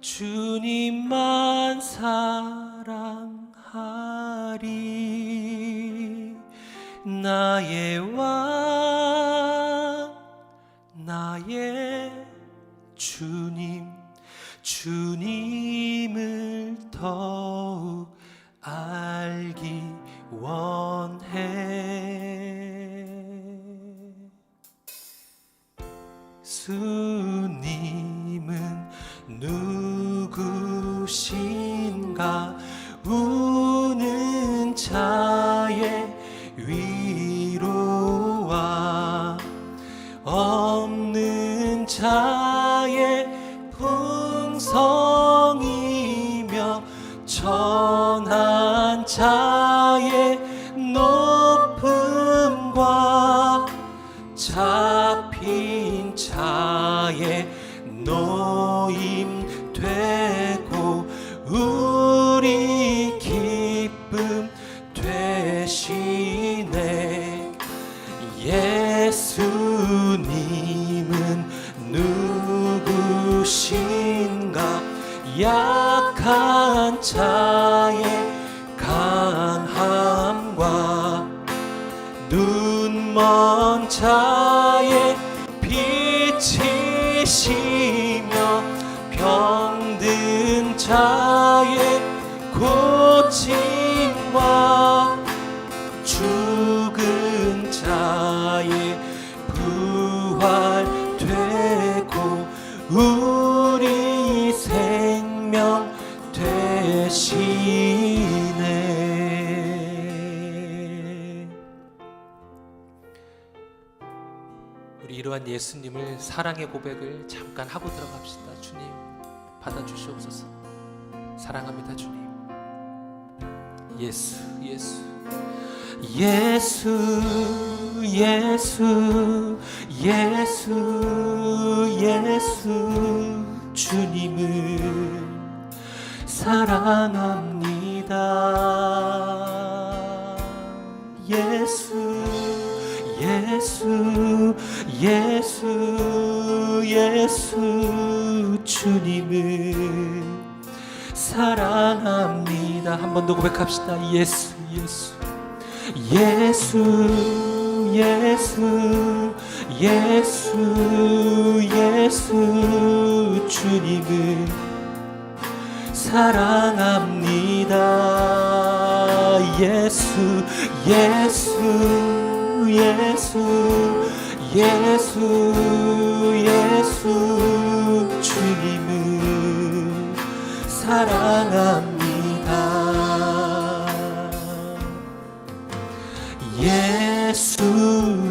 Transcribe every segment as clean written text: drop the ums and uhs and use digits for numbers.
주님만 사랑하리. 나의 왕 나의 주님을 더욱 알기 원해. 주님은 누구신가? 우는 자의 위로와 없는 자의 풍성이며 천한 자의 높음과 잡힌 자의 노임 되고 우리 기쁨 되시네. 예수님은 누구신가? 약한 자의 강함과 눈먼 자의 빛이시며 병든 자의 고침과 죽은 자의 부활되고 우리 생명 되시네. 우리 이러한 예수님을 사랑의 고백을 잠깐 하고 들어갑시다. 주님 받아주시옵소서. 사랑합니다. 주님. 예수 예수 예수 예수 예수 예수 주님을 사랑합니다. 예수 예수 예수 예수 주님을 사랑합니다. 한 번 더 고백합시다. 예수 예수 예수 예수 예수 예수 주님을 사랑합니다. 예수 예수 예수 예수 예수 주님을 사랑합니다.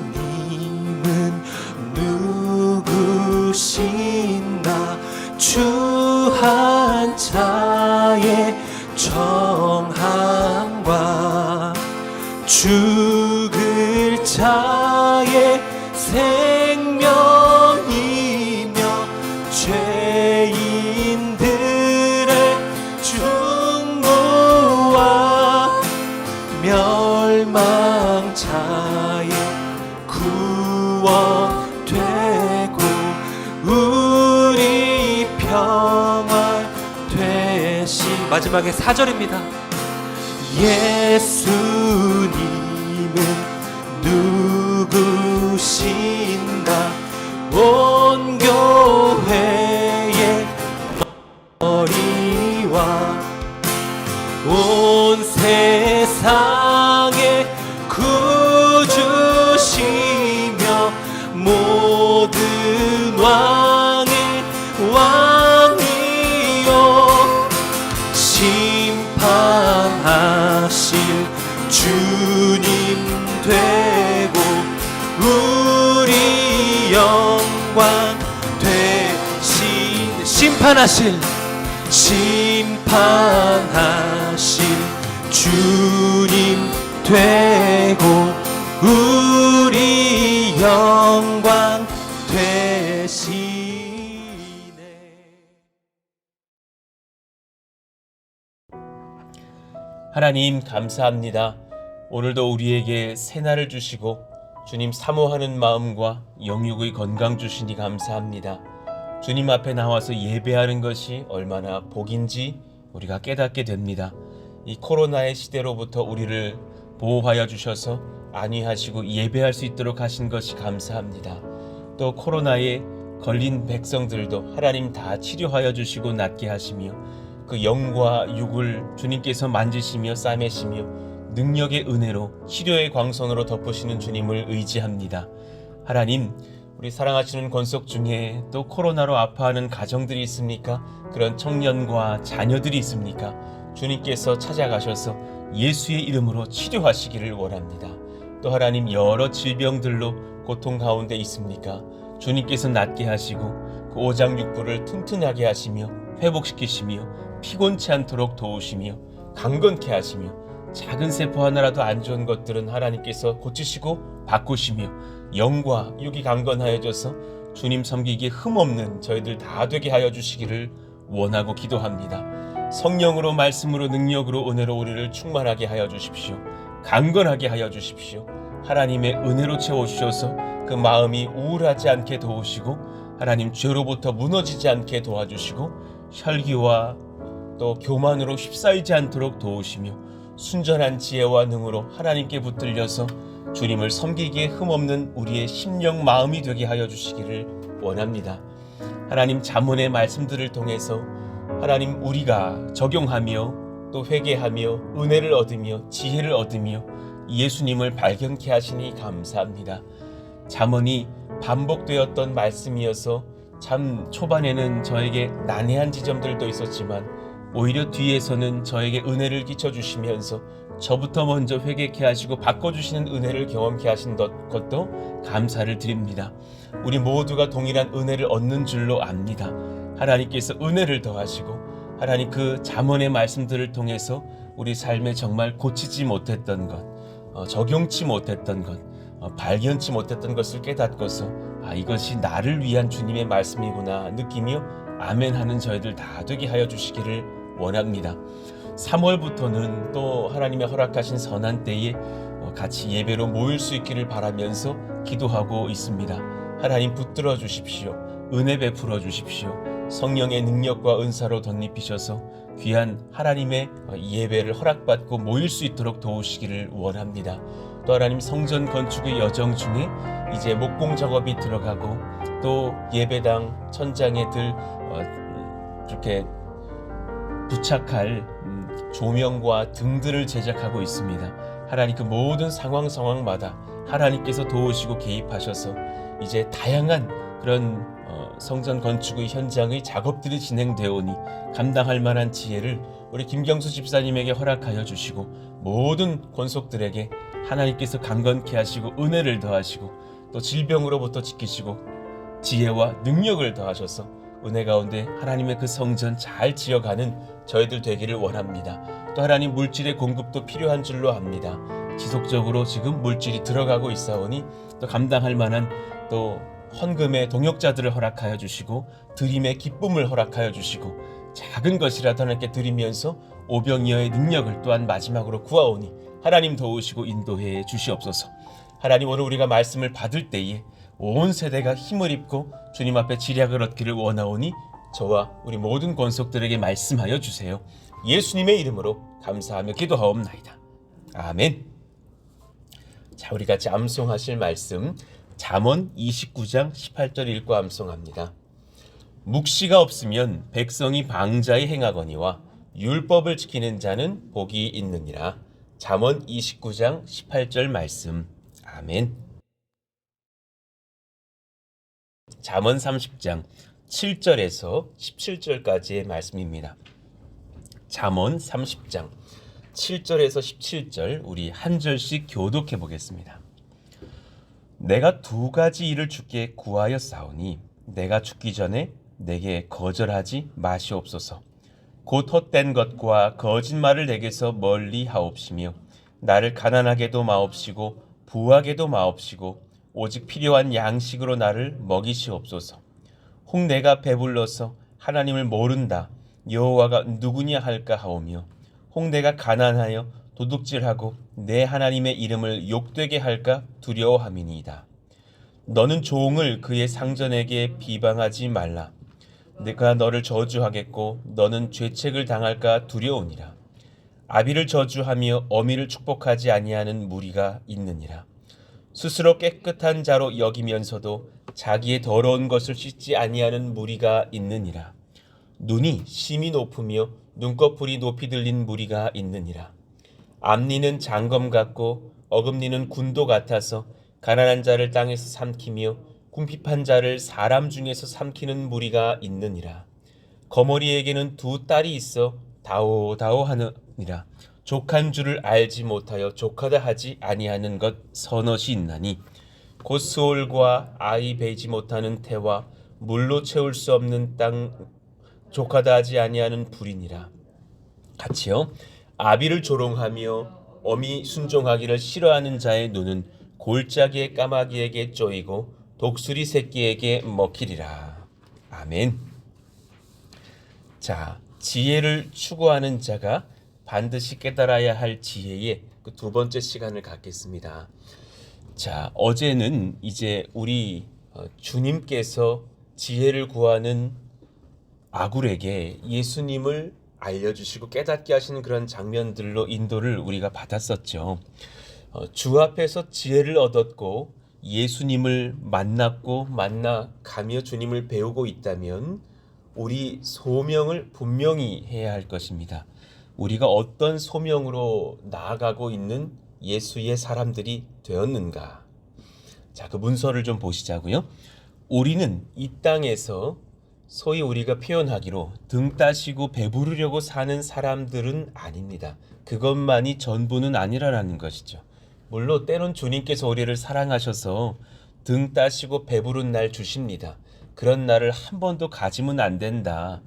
예수님은 누구신가? 주한 자의 정함과 죽을 자의 생명이며 죄인들의 중보와 멸망자의 구원되고 우리 평화 되시. 마지막에 4절입니다. 예수님은 누구신가? 온 교회의 머리와 온 세상의 구주시며 모든 왕의 왕이요 심판하실 주님 되고 우리 영광 되신 심판하실 주님 되고 우리 영광 되시네. 하나님 감사합니다. 오늘도 우리에게 새날을 주시고 주님 사모하는 마음과 영육의 건강 주시니 감사합니다. 주님 앞에 나와서 예배하는 것이 얼마나 복인지 우리가 깨닫게 됩니다. 이 코로나의 시대로부터 우리를 보호하여 주셔서 안위하시고 예배할 수 있도록 하신 것이 감사합니다. 또 코로나에 걸린 백성들도 하나님 다 치료하여 주시고 낫게 하시며 그 영과 육을 주님께서 만지시며 싸매시며 능력의 은혜로 치료의 광선으로 덮으시는 주님을 의지합니다. 하나님, 우리 사랑하시는 권속 중에 또 코로나로 아파하는 가정들이 있습니까? 그런 청년과 자녀들이 있습니까? 주님께서 찾아가셔서 예수의 이름으로 치료하시기를 원합니다. 또 하나님, 여러 질병들로 고통 가운데 있습니까? 주님께서 낫게 하시고 그 오장육부를 튼튼하게 하시며 회복시키시며 피곤치 않도록 도우시며 강건케 하시며 작은 세포 하나라도 안 좋은 것들은 하나님께서 고치시고 바꾸시며 영과 육이 강건하여져서 주님 섬기기에 흠없는 저희들 다 되게 하여 주시기를 원하고 기도합니다. 성령으로 말씀으로 능력으로 은혜로 우리를 충만하게 하여 주십시오. 강건하게 하여 주십시오. 하나님의 은혜로 채워주셔서 그 마음이 우울하지 않게 도우시고 하나님 죄로부터 무너지지 않게 도와주시고 혈기와 또 교만으로 휩싸이지 않도록 도우시며 순전한 지혜와 능으로 하나님께 붙들려서 주님을 섬기기에 흠없는 우리의 심령 마음이 되게 하여 주시기를 원합니다. 하나님 잠언의 말씀들을 통해서 하나님 우리가 적용하며 또 회개하며 은혜를 얻으며 지혜를 얻으며 예수님을 발견케 하시니 감사합니다. 잠언이 반복되었던 말씀이어서 참 초반에는 저에게 난해한 지점들도 있었지만 오히려 뒤에서는 저에게 은혜를 끼쳐주시면서 저부터 먼저 회개케 하시고 바꿔주시는 은혜를 경험케 하신 것도 감사를 드립니다. 우리 모두가 동일한 은혜를 얻는 줄로 압니다. 하나님께서 은혜를 더하시고 하나님 그 잠언의 말씀들을 통해서 우리 삶에 정말 고치지 못했던 것, 적용치 못했던 것, 발견치 못했던 것을 깨닫고서 이것이 나를 위한 주님의 말씀이구나 느끼며 아멘하는 저희들 다 되게 하여 주시기를 원합니다. 3월부터는 또 하나님의 허락하신 선한 때에 같이 예배로 모일 수 있기를 바라면서 기도하고 있습니다. 하나님 붙들어 주십시오. 은혜 베풀어 주십시오. 성령의 능력과 은사로 덧입히셔서 귀한 하나님의 예배를 허락받고 모일 수 있도록 도우시기를 원합니다. 또 하나님 성전 건축의 여정 중에 이제 목공 작업이 들어가고 또 예배당 천장에 이렇게 부착할 조명과 등들을 제작하고 있습니다. 하나님 그 모든 상황마다 하나님께서 도우시고 개입하셔서 이제 다양한 그런 성전 건축의 현장의 작업들이 진행되오니 감당할 만한 지혜를 우리 김경수 집사님에게 허락하여 주시고 모든 권속들에게 하나님께서 강건케 하시고 은혜를 더하시고 또 질병으로부터 지키시고 지혜와 능력을 더하셔서 은혜 가운데 하나님의 그 성전 잘 지어가는 저희들 되기를 원합니다. 또 하나님 물질의 공급도 필요한 줄로 압니다. 지속적으로 지금 물질이 들어가고 있사오니 또 감당할 만한 또 헌금의 동역자들을 허락하여 주시고 드림의 기쁨을 허락하여 주시고 작은 것이라도 하나님께 드리면서 오병이어의 능력을 또한 마지막으로 구하오니 하나님 도우시고 인도해 주시옵소서. 하나님 오늘 우리가 말씀을 받을 때에 온 세대가 힘을 입고 주님 앞에 지략을 얻기를 원하오니 저와 우리 모든 권속들에게 말씀하여 주세요. 예수님의 이름으로 감사하며 기도하옵나이다. 아멘. 자, 우리 같이 암송하실 말씀 잠언 29장 18절 읽고 암송합니다. 묵시가 없으면 백성이 방자히 행하거니와 율법을 지키는 자는 복이 있느니라. 잠언 29장 18절 말씀. 아멘. 잠언 30장 7절에서 17절까지의 말씀입니다. 잠언 30장 7절에서 17절 우리 한 절씩 교독해 보겠습니다. 내가 두 가지 일을 주께 구하였사오니 내가 죽기 전에 내게 거절하지 마시옵소서. 곧 헛된 것과 거짓말을 내게서 멀리 하옵시며 나를 가난하게도 마옵시고 부하게도 마옵시고 오직 필요한 양식으로 나를 먹이시옵소서. 혹 내가 배불러서 하나님을 모른다 여호와가 누구냐 할까 하오며 혹 내가 가난하여 도둑질하고 내 하나님의 이름을 욕되게 할까 두려워함이니이다. 너는 종을 그의 상전에게 비방하지 말라. 내가 너를 저주하겠고 너는 죄책을 당할까 두려우니라. 아비를 저주하며 어미를 축복하지 아니하는 무리가 있느니라. 스스로 깨끗한 자로 여기면서도 자기의 더러운 것을 씻지 아니하는 무리가 있느니라. 눈이 심히 높으며 눈꺼풀이 높이 들린 무리가 있느니라. 앞니는 장검 같고 어금니는 군도 같아서 가난한 자를 땅에서 삼키며 궁핍한 자를 사람 중에서 삼키는 무리가 있느니라. 거머리에게는 두 딸이 있어 다오다오하느니라. 족한 줄을 알지 못하여 족하다 하지 아니하는 것 서넛이 있나니 곧 스올과 아이 베지 못하는 태와 물로 채울 수 없는 땅 족하다 하지 아니하는 불이니라. 같이요. 아비를 조롱하며 어미 순종하기를 싫어하는 자의 눈은 골짜기의 까마귀에게 쪼이고 독수리 새끼에게 먹히리라. 아멘. 자, 지혜를 추구하는 자가 반드시 깨달아야 할 지혜의 그 두 번째 시간을 갖겠습니다. 자, 어제는 이제 우리 주님께서 지혜를 구하는 아굴에게 예수님을 알려주시고 깨닫게 하시는 그런 장면들로 인도를 우리가 받았었죠. 주 앞에서 지혜를 얻었고 예수님을 만났고 만나가며 주님을 배우고 있다면 우리 소명을 분명히 해야 할 것입니다. 우리가 어떤 소명으로 나아가고 있는 예수의 사람들이 되었는가? 자, 그 문서를 좀 보시자고요. 우리는 이 땅에서 소위 우리가 표현하기로 등 따시고 배부르려고 사는 사람들은 아닙니다. 그것만이 전부는 아니라는 것이죠. 물론 때론 주님께서 우리를 사랑하셔서 등 따시고 배부른 날 주십니다. 그런 날을 한 번도 가지면 안 된다.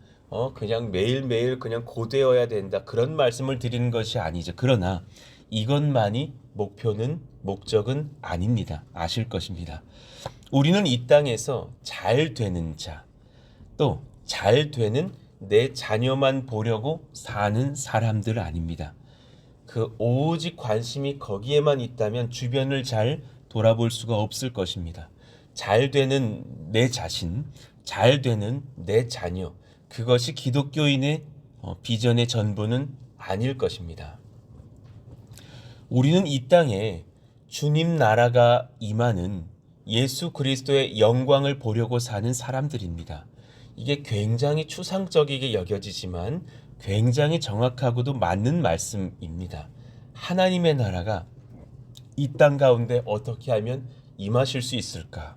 그냥 매일매일 그냥 고되어야 된다. 그런 말씀을 드리는 것이 아니죠. 그러나 이것만이 목적은 아닙니다. 아실 것입니다. 우리는 이 땅에서 잘 되는 자, 또 잘 되는 내 자녀만 보려고 사는 사람들 아닙니다. 그 오직 관심이 거기에만 있다면 주변을 잘 돌아볼 수가 없을 것입니다. 잘 되는 내 자신, 잘 되는 내 자녀, 그것이 기독교인의 비전의 전부는 아닐 것입니다. 우리는 이 땅에 주님 나라가 임하는 예수 그리스도의 영광을 보려고 사는 사람들입니다. 이게 굉장히 추상적이게 여겨지지만 굉장히 정확하고도 맞는 말씀입니다. 하나님의 나라가 이 땅 가운데 어떻게 하면 임하실 수 있을까?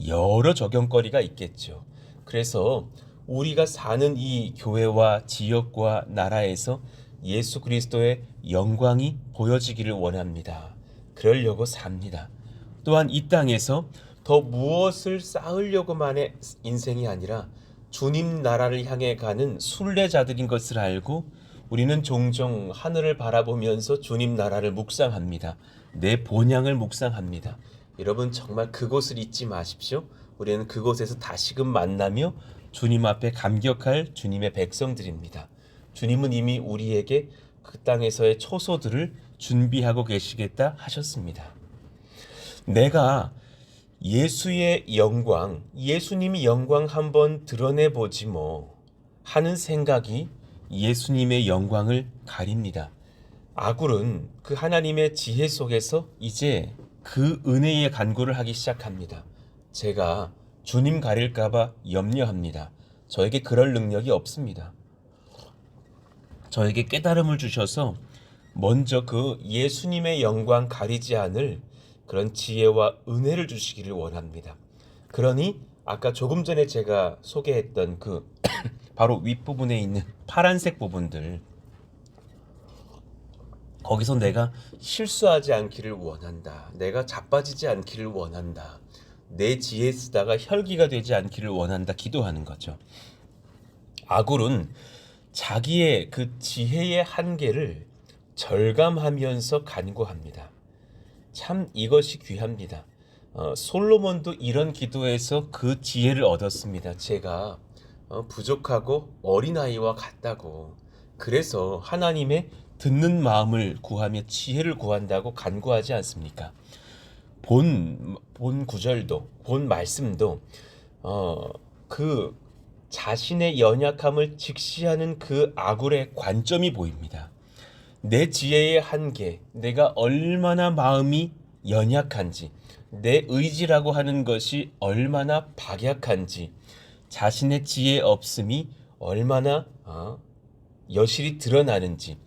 여러 적용거리가 있겠죠. 그래서 우리가 사는 이 교회와 지역과 나라에서 예수 그리스도의 영광이 보여지기를 원합니다. 그러려고 삽니다. 또한 이 땅에서 더 무엇을 쌓으려고만의 인생이 아니라 주님 나라를 향해 가는 순례자들인 것을 알고 우리는 종종 하늘을 바라보면서 주님 나라를 묵상합니다. 내 본향을 묵상합니다. 여러분 정말 그곳을 잊지 마십시오. 우리는 그곳에서 다시금 만나며 주님 앞에 감격할 주님의 백성들입니다. 주님은 이미 우리에게 그 땅에서의 초소들을 준비하고 계시겠다 하셨습니다. 내가 예수의 영광, 예수님이 영광 한번 드러내보지 뭐 하는 생각이 예수님의 영광을 가립니다. 아굴은 그 하나님의 지혜 속에서 이제 그 은혜의 간구를 하기 시작합니다. 제가 주님 가릴까봐 염려합니다. 저에게 그럴 능력이 없습니다. 저에게 깨달음을 주셔서 먼저 그 예수님의 영광 가리지 않을 그런 지혜와 은혜를 주시기를 원합니다. 그러니 아까 조금 전에 제가 소개했던 그 바로 윗부분에 있는 파란색 부분들, 거기서 내가 실수하지 않기를 원한다. 내가 자빠지지 않기를 원한다. 내 지혜 쓰다가 혈기가 되지 않기를 원한다. 기도하는 거죠. 아굴은 자기의 그 지혜의 한계를 절감하면서 간구합니다. 참 이것이 귀합니다. 솔로몬도 이런 기도에서 그 지혜를 얻었습니다. 제가 부족하고 어린아이와 같다고. 그래서 하나님의 듣는 마음을 구하며 지혜를 구한다고 간구하지 않습니까? 본 구절도, 본 말씀도 그 자신의 연약함을 직시하는 그 아굴의 관점이 보입니다. 내 지혜의 한계, 내가 얼마나 마음이 연약한지, 내 의지라고 하는 것이 얼마나 박약한지, 자신의 지혜 없음이 얼마나 여실히 드러나는지,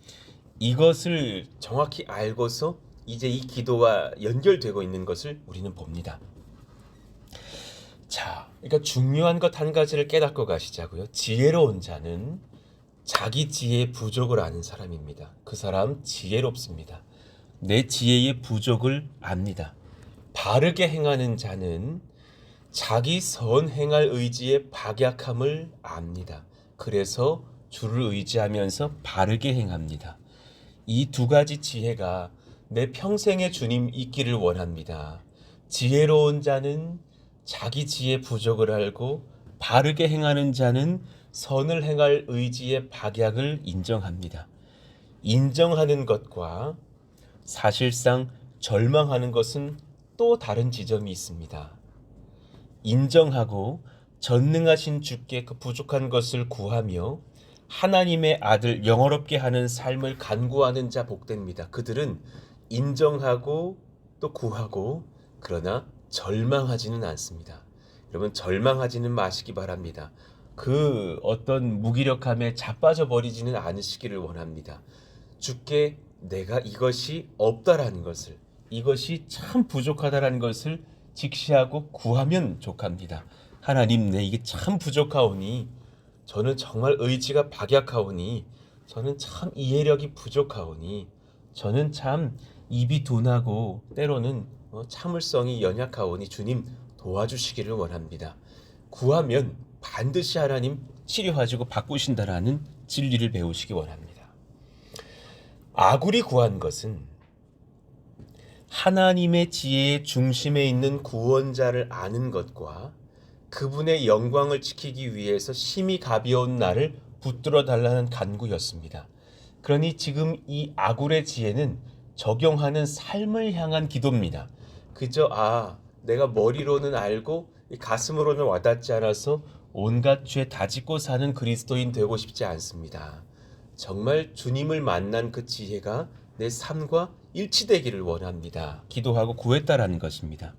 이것을 정확히 알고서 이제 이 기도와 연결되고 있는 것을 우리는 봅니다. 자, 그러니까 중요한 것 한 가지를 깨닫고 가시자고요. 지혜로운 자는 자기 지혜의 부족을 아는 사람입니다. 그 사람 지혜롭습니다. 내 지혜의 부족을 압니다. 바르게 행하는 자는 자기 선 행할 의지의 박약함을 압니다. 그래서 주를 의지하면서 바르게 행합니다. 이 두 가지 지혜가 내 평생의 주님 있기를 원합니다. 지혜로운 자는 자기 지혜 부족을 알고 바르게 행하는 자는 선을 행할 의지의 박약을 인정합니다. 인정하는 것과 사실상 절망하는 것은 또 다른 지점이 있습니다. 인정하고 전능하신 주께 그 부족한 것을 구하며 하나님의 아들 영어롭게 하는 삶을 간구하는 자 복됩니다. 그들은 인정하고 또 구하고 그러나 절망하지는 않습니다. 여러분 절망하지는 마시기 바랍니다. 그 어떤 무기력함에 자빠져 버리지는 않으시기를 원합니다. 주께 내가 이것이 없다라는 것을, 이것이 참 부족하다라는 것을 직시하고 구하면 족합니다. 하나님, 내 이게 참 부족하오니, 저는 정말 의지가 박약하오니, 저는 참 이해력이 부족하오니, 저는 참 입이 둔하고 때로는 참을성이 연약하오니 주님 도와주시기를 원합니다. 구하면 반드시 하나님 치료하시고 바꾸신다라는 진리를 배우시기 원합니다. 아굴이 구한 것은 하나님의 지혜의 중심에 있는 구원자를 아는 것과 그분의 영광을 지키기 위해서 심히 가벼운 나를 붙들어 달라는 간구였습니다. 그러니 지금 이 아굴의 지혜는 적용하는 삶을 향한 기도입니다. 그저 내가 머리로는 알고 가슴으로는 와닿지 않아서 온갖 죄 다짓고 사는 그리스도인 되고 싶지 않습니다. 정말 주님을 만난 그 지혜가 내 삶과 일치되기를 원합니다. 기도하고 구했다라는 것입니다.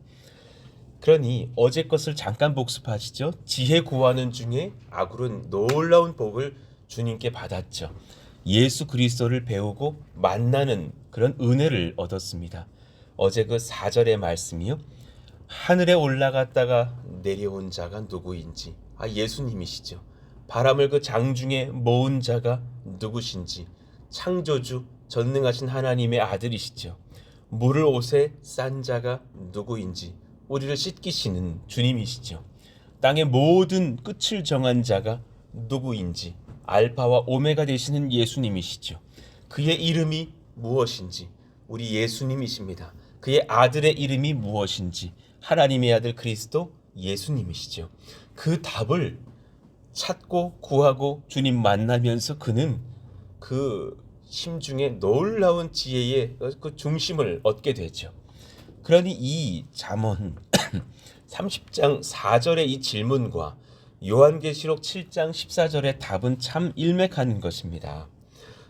그러니 어제 것을 잠깐 복습하시죠. 지혜 구하는 중에 아굴은 놀라운 복을 주님께 받았죠. 예수 그리스도를 배우고 만나는 그런 은혜를 얻었습니다. 어제 그 4절의 말씀이요. 하늘에 올라갔다가 내려온 자가 누구인지, 예수님이시죠. 바람을 그 장중에 모은 자가 누구신지, 창조주 전능하신 하나님의 아들이시죠. 물을 옷에 싼 자가 누구인지, 우리를 씻기시는 주님이시죠. 땅의 모든 끝을 정한 자가 누구인지, 알파와 오메가 되시는 예수님이시죠. 그의 이름이 무엇인지, 우리 예수님이십니다. 그의 아들의 이름이 무엇인지, 하나님의 아들 그리스도 예수님이시죠. 그 답을 찾고 구하고 주님 만나면서 그는 그 심중에 놀라운 지혜의 그 중심을 얻게 되죠. 그러니 이 잠언 30장 4절의 이 질문과 요한계시록 7장 14절의 답은 참 일맥하는 것입니다.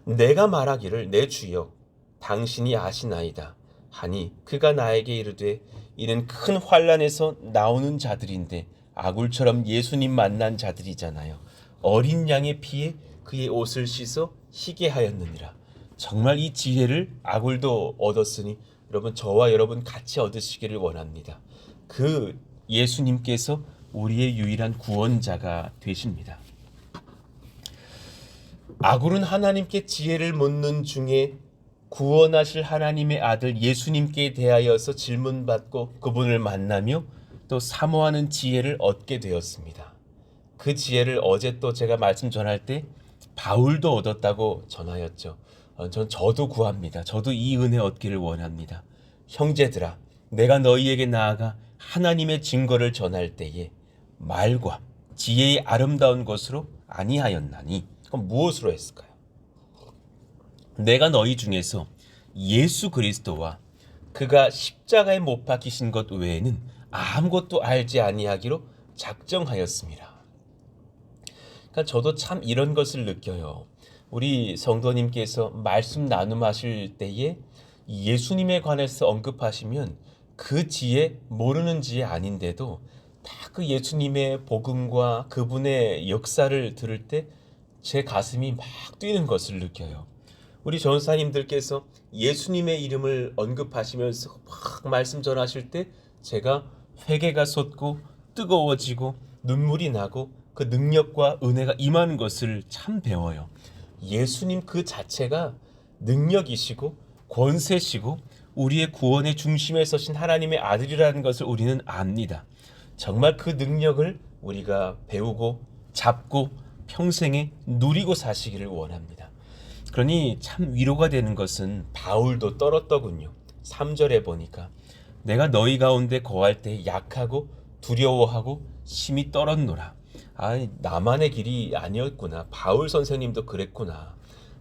내가 말하기를 내 주여 당신이 아시나이다 하니 그가 나에게 이르되 이는 큰 환난에서 나오는 자들인데 아굴처럼 예수님 만난 자들이잖아요. 어린 양의 피에 그의 옷을 씻어 희게 하였느니라. 정말 이 지혜를 아굴도 얻었으니 여러분 저와 여러분 같이 얻으시기를 원합니다. 그 예수님께서 우리의 유일한 구원자가 되십니다. 아굴은 하나님께 지혜를 묻는 중에 구원하실 하나님의 아들 예수님께 대하여서 질문받고 그분을 만나며 또 사모하는 지혜를 얻게 되었습니다. 그 지혜를 어제 또 제가 말씀 전할 때 바울도 얻었다고 전하였죠. 저도 구합니다. 저도 이 은혜 얻기를 원합니다. 형제들아, 내가 너희에게 나아가 하나님의 증거를 전할 때에 말과 지혜의 아름다운 것으로 아니하였나니, 그럼 무엇으로 했을까요? 내가 너희 중에서 예수 그리스도와 그가 십자가에 못 박히신 것 외에는 아무것도 알지 아니하기로 작정하였습니다. 그러니까 저도 참 이런 것을 느껴요. 우리 성도님께서 말씀 나눔하실 때에 예수님에 관해서 언급하시면 그 지혜 모르는 지혜 아닌데도 다 그 예수님의 복음과 그분의 역사를 들을 때 제 가슴이 막 뛰는 것을 느껴요. 우리 전사님들께서 예수님의 이름을 언급하시면서 막 말씀 전하실 때 제가 회개가 솟고 뜨거워지고 눈물이 나고 그 능력과 은혜가 임하는 것을 참 배워요. 예수님 그 자체가 능력이시고 권세시고 우리의 구원의 중심에 서신 하나님의 아들이라는 것을 우리는 압니다. 정말 그 능력을 우리가 배우고 잡고 평생에 누리고 사시기를 원합니다. 그러니 참 위로가 되는 것은 바울도 떨었더군요. 3절에 보니까 내가 너희 가운데 거할 때 약하고 두려워하고 심히 떨었노라. 나만의 길이 아니었구나. 바울 선생님도 그랬구나.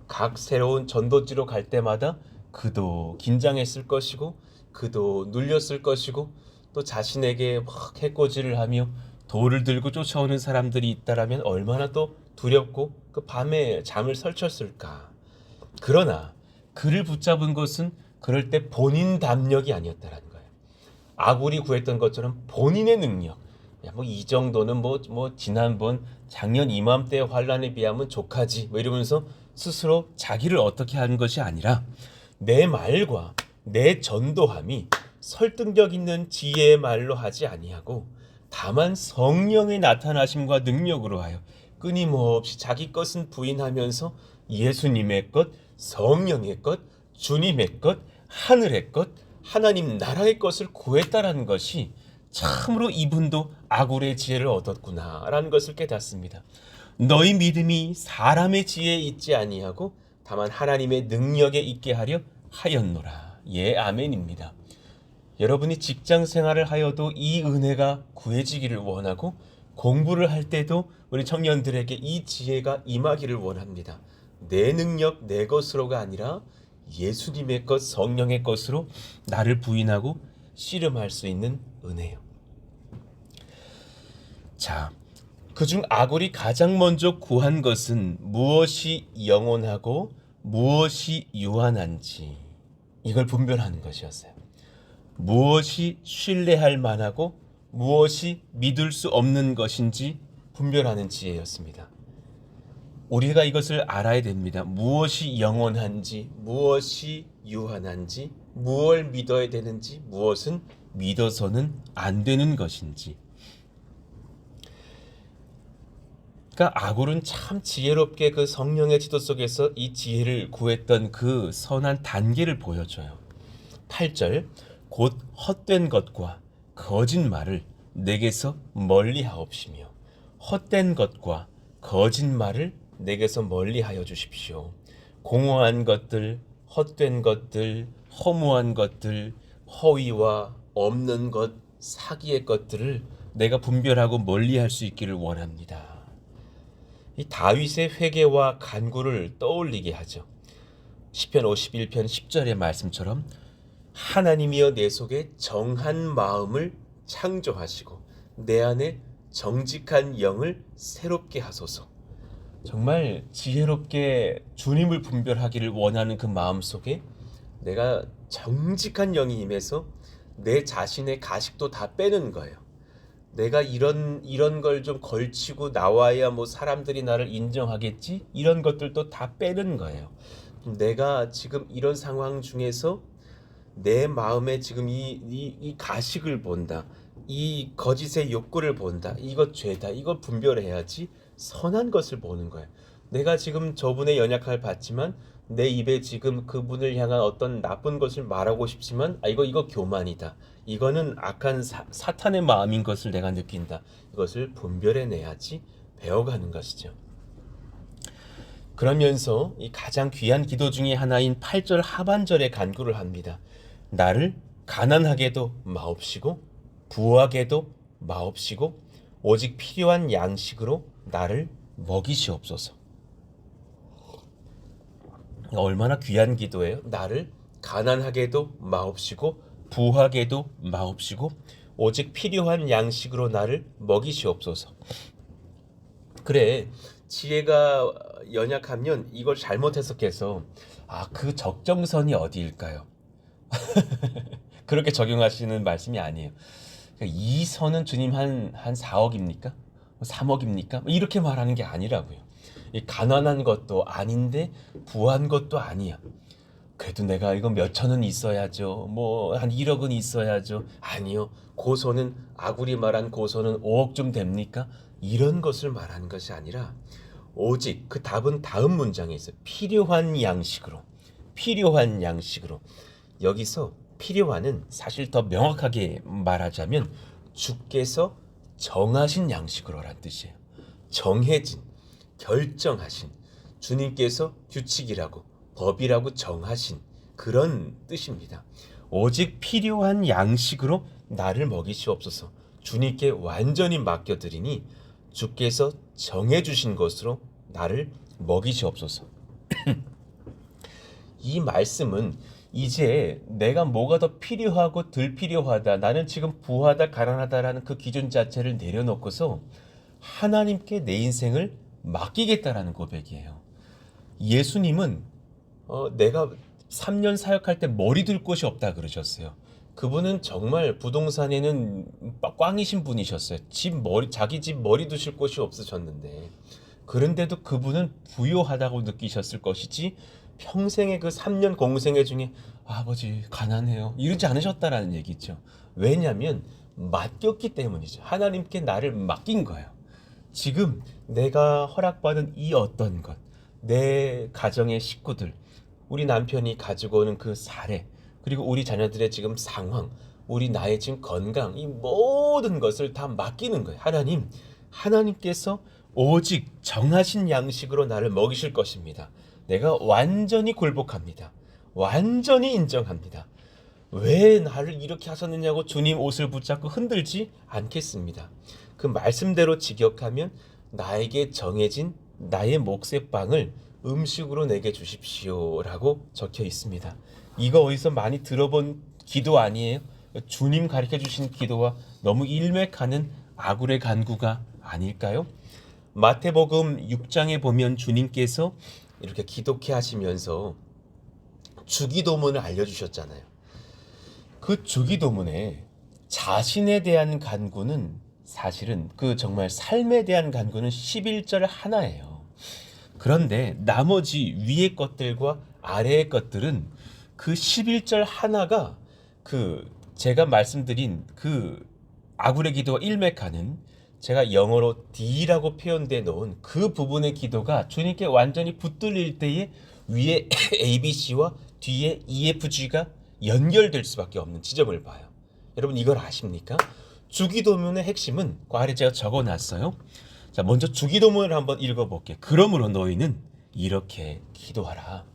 각 새로운 전도지로 갈 때마다 그도 긴장했을 것이고 그도 눌렸을 것이고 또 자신에게 막 해코지를 하며 돌을 들고 쫓아오는 사람들이 있다라면 얼마나 또 두렵고 그 밤에 잠을 설쳤을까. 그러나 그를 붙잡은 것은 그럴 때 본인 담력이 아니었다라는 거예요. 아굴이 구했던 것처럼 본인의 능력. 뭐 이 정도는 뭐 지난번 작년 이맘때 환란에 비하면 족하지 뭐 이러면서 스스로 자기를 어떻게 하는 것이 아니라 내 말과 내 전도함이 설득력 있는 지혜의 말로 하지 아니하고 다만 성령의 나타나심과 능력으로 하여 끊임없이 자기 것은 부인하면서 예수님의 것, 성령의 것, 주님의 것, 하늘의 것, 하나님 나라의 것을 구했다라는 것이 참으로 이분도 아굴의 지혜를 얻었구나라는 것을 깨닫습니다. 너희 믿음이 사람의 지혜에 있지 아니하고 다만 하나님의 능력에 있게 하려 하였노라. 예, 아멘입니다. 여러분이 직장 생활을 하여도 이 은혜가 구해지기를 원하고 공부를 할 때도 우리 청년들에게 이 지혜가 임하기를 원합니다. 내 능력, 내 것으로가 아니라 예수님의 것, 성령의 것으로 나를 부인하고 씨름할 수 있는 은혜요. 자, 그중 아굴이 가장 먼저 구한 것은 무엇이 영원하고 무엇이 유한한지 이걸 분별하는 것이었어요. 무엇이 신뢰할 만하고 무엇이 믿을 수 없는 것인지 분별하는 지혜였습니다. 우리가 이것을 알아야 됩니다. 무엇이 영원한지, 무엇이 유한한지, 무엇을 믿어야 되는지, 무엇은 믿어서는 안 되는 것인지. 그러니까 아굴은 참 지혜롭게 그 성령의 지도 속에서 이 지혜를 구했던 그 선한 단계를 보여줘요. 8절 곧 헛된 것과 거짓말을 내게서 멀리하옵시며 헛된 것과 거짓말을 내게서 멀리하여 주십시오. 공허한 것들, 헛된 것들, 허무한 것들, 허위와 없는 것, 사기의 것들을 내가 분별하고 멀리할 수 있기를 원합니다. 이 다윗의 회개와 간구를 떠올리게 하죠. 시편 51편 10절의 말씀처럼 하나님이여 내 속에 정한 마음을 창조하시고 내 안에 정직한 영을 새롭게 하소서. 정말 지혜롭게 주님을 분별하기를 원하는 그 마음 속에 내가 정직한 영이 임해서 내 자신의 가식도 다 빼는 거예요. 내가 이런 걸 좀 걸치고 나와야 뭐 사람들이 나를 인정하겠지? 이런 것들도 다 빼는 거예요. 내가 지금 이런 상황 중에서 내 마음에 지금 이 가식을 본다. 이 거짓의 욕구를 본다. 이것 죄다. 이걸 분별해야지 선한 것을 보는 거예요. 내가 지금 저분의 연약함을 받지만 내 입에 지금 그분을 향한 어떤 나쁜 것을 말하고 싶지만 이거 교만이다. 이거는 악한 사탄의 마음인 것을 내가 느낀다. 이것을 분별해내야지 배워가는 것이죠. 그러면서 이 가장 귀한 기도 중에 하나인 8절 하반절에 간구를 합니다. 나를 가난하게도 마옵시고 부하게도 마옵시고 오직 필요한 양식으로 나를 먹이시옵소서. 얼마나 귀한 기도예요. 나를 가난하게도 마옵시고 부하게도 마옵시고 오직 필요한 양식으로 나를 먹이시옵소서. 그래, 지혜가 연약하면 이걸 잘못 해석해서 그 적정선이 어디일까요? 그렇게 적용하시는 말씀이 아니에요. 그러니까 이 선은 주님 한 4억입니까? 3억입니까? 이렇게 말하는 게 아니라고요. 이 가난한 것도 아닌데 부한 것도 아니야. 그래도 내가 이거 몇 천은 있어야죠. 뭐 한 1억은 있어야죠. 아니요. 고소는 아구리 말한 고소는 5억쯤 됩니까? 이런 것을 말하는 것이 아니라 오직 그 답은 다음 문장에 있어요. 필요한 양식으로. 필요한 양식으로. 여기서 필요한은 사실 더 명확하게 말하자면 주께서 정하신 양식으로란 뜻이에요. 정해진, 결정하신, 주님께서 규칙이라고 법이라고 정하신 그런 뜻입니다. 오직 필요한 양식으로 나를 먹이시옵소서. 주님께 완전히 맡겨드리니 주께서 정해주신 것으로 나를 먹이시옵소서. 이 말씀은 이제 내가 뭐가 더 필요하고 덜 필요하다, 나는 지금 부하다 가난하다라는 그 기준 자체를 내려놓고서 하나님께 내 인생을 맡기겠다라는 고백이에요. 예수님은 내가 3년 사역할 때 머리 둘 곳이 없다 그러셨어요. 그분은 정말 부동산에는 꽝이신 분이셨어요. 자기 집 머리 두실 곳이 없으셨는데, 그런데도 그분은 부요하다고 느끼셨을 것이지 평생의 그 3년 공생애 중에 아버지 가난해요 이러지 않으셨다라는 얘기죠. 왜냐하면 맡겼기 때문이죠. 하나님께 나를 맡긴 거예요. 지금 내가 허락받은 이 어떤 것, 내 가정의 식구들, 우리 남편이 가지고 오는 그 사례, 그리고 우리 자녀들의 지금 상황, 우리 나의 지금 건강, 이 모든 것을 다 맡기는 거예요. 하나님께서 오직 정하신 양식으로 나를 먹이실 것입니다. 내가 완전히 굴복합니다. 완전히 인정합니다. 왜 나를 이렇게 하셨느냐고 주님 옷을 붙잡고 흔들지 않겠습니다. 그 말씀대로 직역하면 나에게 정해진 나의 몫의 빵을 음식으로 내게 주십시오라고 적혀 있습니다. 이거 어디서 많이 들어본 기도 아니에요? 주님 가르쳐 주신 기도와 너무 일맥하는 아굴의 간구가 아닐까요? 마태복음 6장에 보면 주님께서 이렇게 기독해 하시면서 주기도문을 알려주셨잖아요. 그 주기도문에 자신에 대한 간구는 사실은 그 정말 삶에 대한 간구는 11절 하나예요. 그런데 나머지 위의 것들과 아래의 것들은 그 11절 하나가 그 제가 말씀드린 그 아굴의 기도와 일맥하는, 제가 영어로 D라고 표현돼 놓은 그 부분의 기도가 주님께 완전히 붙들릴 때에 위에 ABC와 뒤에 EFG가 연결될 수밖에 없는 지점을 봐요. 여러분 이걸 아십니까? 주기도문의 핵심은 그 아래 제가 적어놨어요. 자, 먼저 주기도문을 한번 읽어볼게요. 그러므로 너희는 이렇게 기도하라.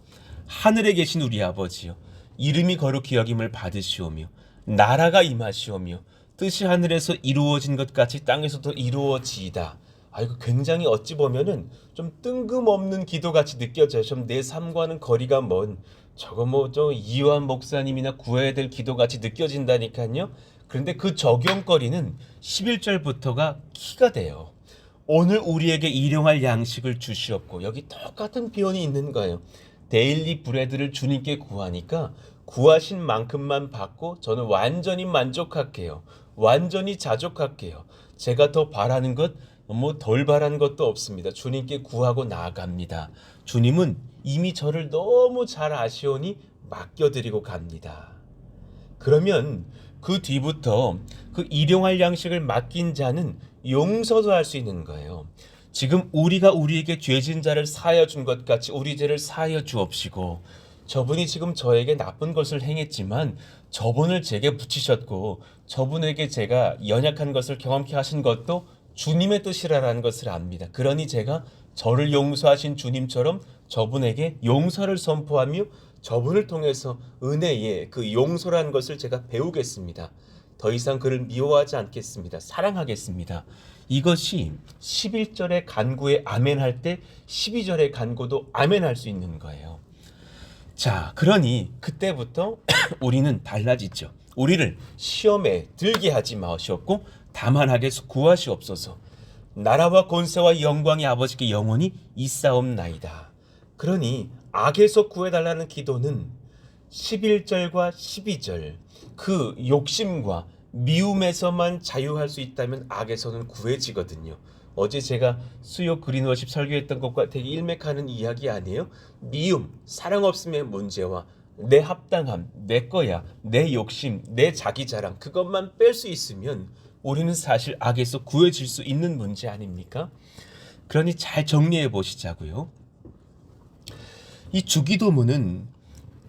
하늘에 계신 우리 아버지여, 이름이 거룩히 여김을 받으시오며 나라가 임하시오며 뜻이 하늘에서 이루어진 것 같이 땅에서도 이루어지이다. 이거 굉장히 어찌 보면은 좀 뜬금없는 기도같이 느껴져요. 좀 내 삶과는 거리가 먼, 저거 저 이완 목사님이나 구해야 될 기도같이 느껴진다니까요. 그런데 그 적용거리는 11절부터가 키가 돼요. 오늘 우리에게 일용할 양식을 주시옵고, 여기 똑같은 표현이 있는 거예요. 데일리 브레드를 주님께 구하니까 구하신 만큼만 받고 저는 완전히 만족할게요. 완전히 자족할게요. 제가 더 바라는 것, 덜 바라는 것도 없습니다. 주님께 구하고 나아갑니다. 주님은 이미 저를 너무 잘 아시오니 맡겨드리고 갑니다. 그러면 그 뒤부터 그 일용할 양식을 맡긴 자는 용서도 할 수 있는 거예요. 지금 우리가 우리에게 죄진 자를 사하여 준 것 같이 우리 죄를 사하여 주옵시고, 저분이 지금 저에게 나쁜 것을 행했지만 저분을 제게 붙이셨고 저분에게 제가 연약한 것을 경험케 하신 것도 주님의 뜻이라는 것을 압니다. 그러니 제가 저를 용서하신 주님처럼 저분에게 용서를 선포하며 저분을 통해서 은혜의 그 용서라는 것을 제가 배우겠습니다. 더 이상 그를 미워하지 않겠습니다. 사랑하겠습니다. 이것이 11절의 간구에 아멘할 때 12절의 간구도 아멘할 수 있는 거예요. 자, 그러니 그때부터 우리는 달라지죠. 우리를 시험에 들게 하지 마시옵고 다만 하게서 구하시옵소서. 나라와 권세와 영광이 아버지께 영원히 있사옵나이다. 그러니 악에서 구해달라는 기도는 11절과 12절 그 욕심과 미움에서만 자유할 수 있다면 악에서는 구해지거든요. 어제 제가 수요 그린워십 설교했던 것과 되게 일맥하는 이야기 아니에요? 미움, 사랑 없음의 문제와 내 합당함, 내 거야, 내 욕심, 내 자기 자랑 그것만 뺄 수 있으면 우리는 사실 악에서 구해질 수 있는 문제 아닙니까? 그러니 잘 정리해 보시자고요. 이 주기도문은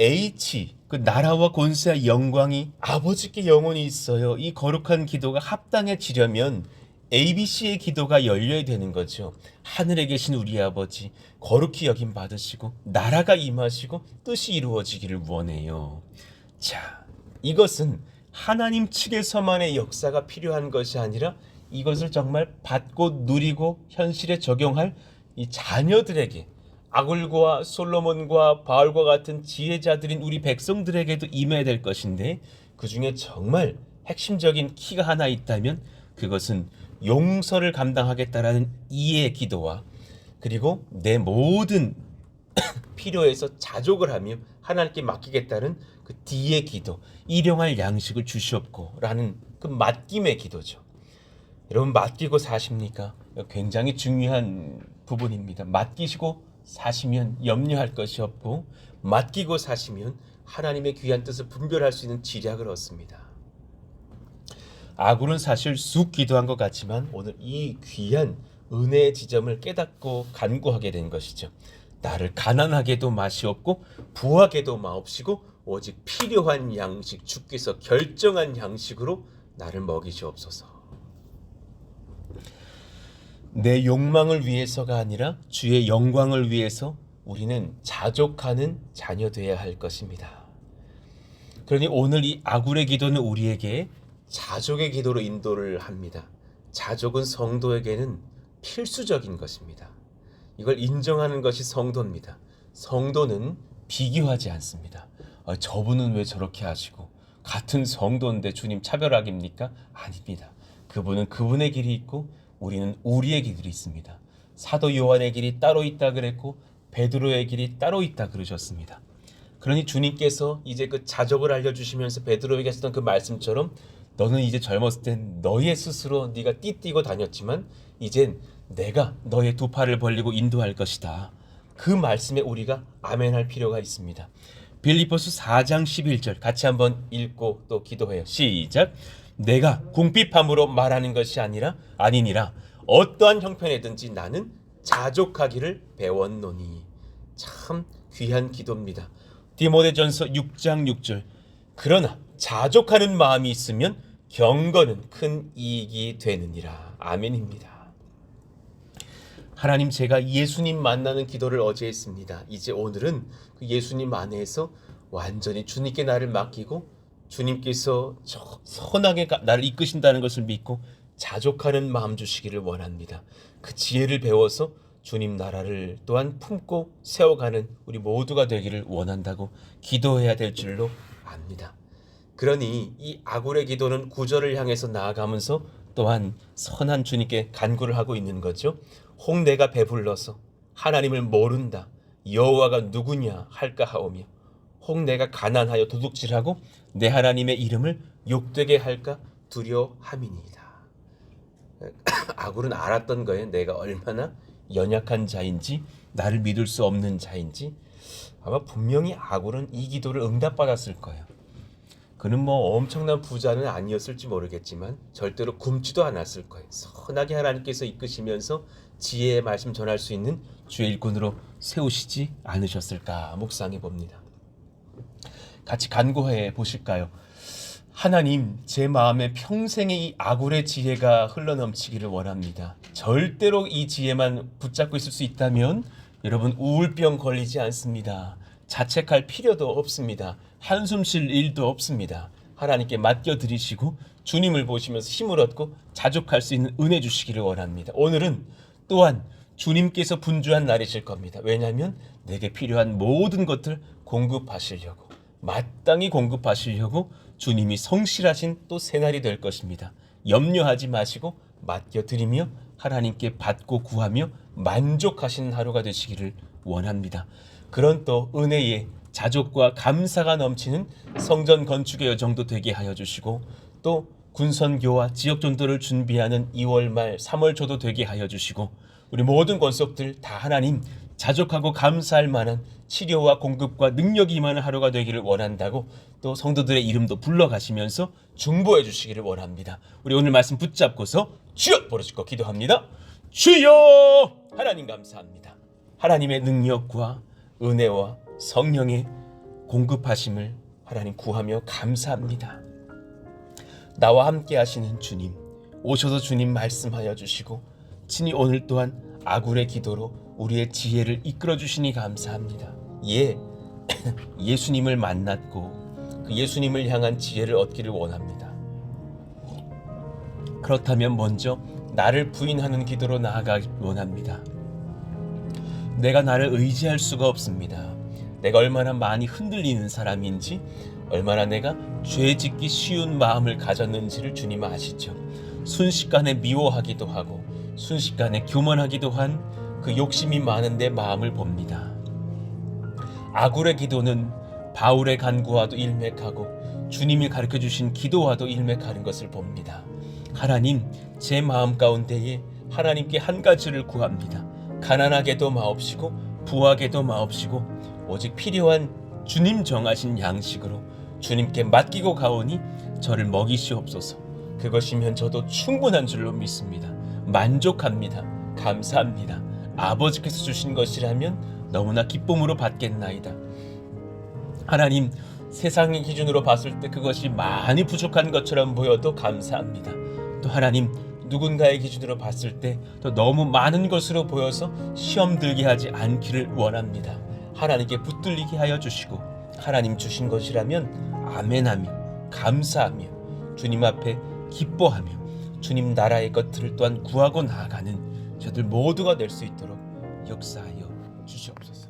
H 그 나라와 권세와 영광이 아버지께 영원히 있어요. 이 거룩한 기도가 합당해지려면 ABC의 기도가 열려야 되는 거죠. 하늘에 계신 우리 아버지 거룩히 여김 받으시고 나라가 임하시고 뜻이 이루어지기를 원해요. 자, 이것은 하나님 측에서만의 역사가 필요한 것이 아니라 이것을 정말 받고 누리고 현실에 적용할 이 자녀들에게 아굴과 솔로몬과 바울과 같은 지혜자들인 우리 백성들에게도 임해야 될 것인데 그 중에 정말 핵심적인 키가 하나 있다면 그것은 용서를 감당하겠다라는 이의 기도와 그리고 내 모든 필요에서 자족을 하며 하나님께 맡기겠다는 그 D의 기도, 일용할 양식을 주시옵고라는 그 맡김의 기도죠. 여러분 맡기고 사십니까? 굉장히 중요한 부분입니다. 맡기시고 사시면 염려할 것이 없고 맡기고 사시면 하나님의 귀한 뜻을 분별할 수 있는 지략을 얻습니다. 아굴은 사실 쑥 기도한 것 같지만 오늘 이 귀한 은혜의 지점을 깨닫고 간구하게 된 것이죠. 나를 가난하게도 마시옵고 부하게도 마옵시고 오직 필요한 양식 주께서 결정한 양식으로 나를 먹이시옵소서. 내 욕망을 위해서가 아니라 주의 영광을 위해서 우리는 자족하는 자녀 되어야 할 것입니다. 그러니 오늘 이 아굴의 기도는 우리에게 자족의 기도로 인도를 합니다. 자족은 성도에게는 필수적인 것입니다. 이걸 인정하는 것이 성도입니다. 성도는 비교하지 않습니다. 저분은 왜 저렇게 하시고 같은 성도인데 주님 차별하기입니까? 아닙니다. 그분은 그분의 길이 있고 우리는 우리의 길이 있습니다. 사도 요한의 길이 따로 있다 그랬고 베드로의 길이 따로 있다 그러셨습니다. 그러니 주님께서 이제 그 자족을 알려주시면서 베드로에게 했던 그 말씀처럼 너는 이제 젊었을 땐 너의 스스로 네가 띠뛰고 다녔지만 이젠 내가 너의 두 팔을 벌리고 인도할 것이다. 그 말씀에 우리가 아멘할 필요가 있습니다. 빌립보서 4장 11절 같이 한번 읽고 또 기도해요. 시작. 내가 궁핍함으로 말하는 것이 아니니라 어떠한 형편이든지 나는 자족하기를 배웠노니. 참 귀한 기도입니다. 디모데전서 6장 6절 그러나 자족하는 마음이 있으면 경건은 큰 이익이 되느니라. 아멘입니다. 하나님, 제가 예수님 만나는 기도를 어제 했습니다. 이제 오늘은 그 예수님 안에서 완전히 주님께 나를 맡기고 주님께서 선하게 나를 이끄신다는 것을 믿고 자족하는 마음 주시기를 원합니다. 그 지혜를 배워서 주님 나라를 또한 품고 세워가는 우리 모두가 되기를 원한다고 기도해야 될 줄로 압니다. 그러니 이 아굴의 기도는 구절을 향해서 나아가면서 또한 선한 주님께 간구를 하고 있는 거죠. 혹 내가 배불러서 하나님을 모른다 여호와가 누구냐 할까 하오며 혹 내가 가난하여 도둑질하고 내 하나님의 이름을 욕되게 할까 두려워함이니이다. 아굴은 알았던 거예요. 내가 얼마나 연약한 자인지 나를 믿을 수 없는 자인지. 아마 분명히 아굴은 이 기도를 응답받았을 거예요. 그는 뭐 엄청난 부자는 아니었을지 모르겠지만 절대로 굶지도 않았을 거예요. 선하게 하나님께서 이끄시면서 지혜의 말씀 전할 수 있는 주의 일꾼으로 세우시지 않으셨을까 묵상해 봅니다. 같이 간구해 보실까요? 하나님, 제 마음에 평생의 이 아굴의 지혜가 흘러넘치기를 원합니다. 절대로 이 지혜만 붙잡고 있을 수 있다면 여러분 우울병 걸리지 않습니다. 자책할 필요도 없습니다. 한숨 쉴 일도 없습니다. 하나님께 맡겨드리시고 주님을 보시면서 힘을 얻고 자족할 수 있는 은혜 주시기를 원합니다. 오늘은 또한 주님께서 분주한 날이실 겁니다. 왜냐하면 내게 필요한 모든 것들 공급하시려고, 마땅히 공급하시려고 주님이 성실하신 또 새날이 될 것입니다. 염려하지 마시고 맡겨드리며 하나님께 받고 구하며 만족하시는 하루가 되시기를 원합니다. 그런 또 은혜의 자족과 감사가 넘치는 성전 건축의 여정도 되게 하여 주시고, 또 군선교와 지역전도를 준비하는 2월 말 3월 초도 되게 하여 주시고, 우리 모든 권속들 다 하나님 자족하고 감사할 만한 치료와 공급과 능력이 임하는 하루가 되기를 원한다고 또 성도들의 이름도 불러가시면서 중보해 주시기를 원합니다. 우리 오늘 말씀 붙잡고서 주여 부르짖고 기도합니다. 주여! 하나님 감사합니다. 하나님의 능력과 은혜와 성령의 공급하심을 하나님 구하며 감사합니다. 나와 함께 하시는 주님, 오셔서 주님 말씀하여 주시고 친히 오늘 또한 아굴의 기도로 우리의 지혜를 이끌어 주시니 감사합니다. 예수님을 만났고 그 예수님을 향한 지혜를 얻기를 원합니다. 그렇다면 먼저 나를 부인하는 기도로 나아가기 원합니다. 내가 나를 의지할 수가 없습니다. 내가 얼마나 많이 흔들리는 사람인지, 얼마나 내가 죄 짓기 쉬운 마음을 가졌는지를 주님 아시죠. 순식간에 미워하기도 하고 순식간에 교만하기도 한 그 욕심이 많은 내 마음을 봅니다. 아굴의 기도는 바울의 간구와도 일맥하고 주님이 가르쳐주신 기도와도 일맥하는 것을 봅니다. 하나님, 제 마음 가운데에 하나님께 한 가지를 구합니다. 가난하게도 마옵시고 부하게도 마옵시고 오직 필요한 주님 정하신 양식으로 주님께 맡기고 가오니 저를 먹이시옵소서. 그것이면 저도 충분한 줄로 믿습니다. 만족합니다. 감사합니다. 아버지께서 주신 것이라면 너무나 기쁨으로 받겠나이다. 하나님, 세상의 기준으로 봤을 때 그것이 많이 부족한 것처럼 보여도 감사합니다. 또 하나님, 누군가의 기준으로 봤을 때 또 너무 많은 것으로 보여서 시험 들게 하지 않기를 원합니다. 하나님께 붙들리게 하여 주시고 하나님 주신 것이라면 아멘하며 감사하며 주님 앞에 기뻐하며 주님 나라의 것들을 또한 구하고 나아가는 저들 모두가 될 수 있도록 역사하여 주시옵소서.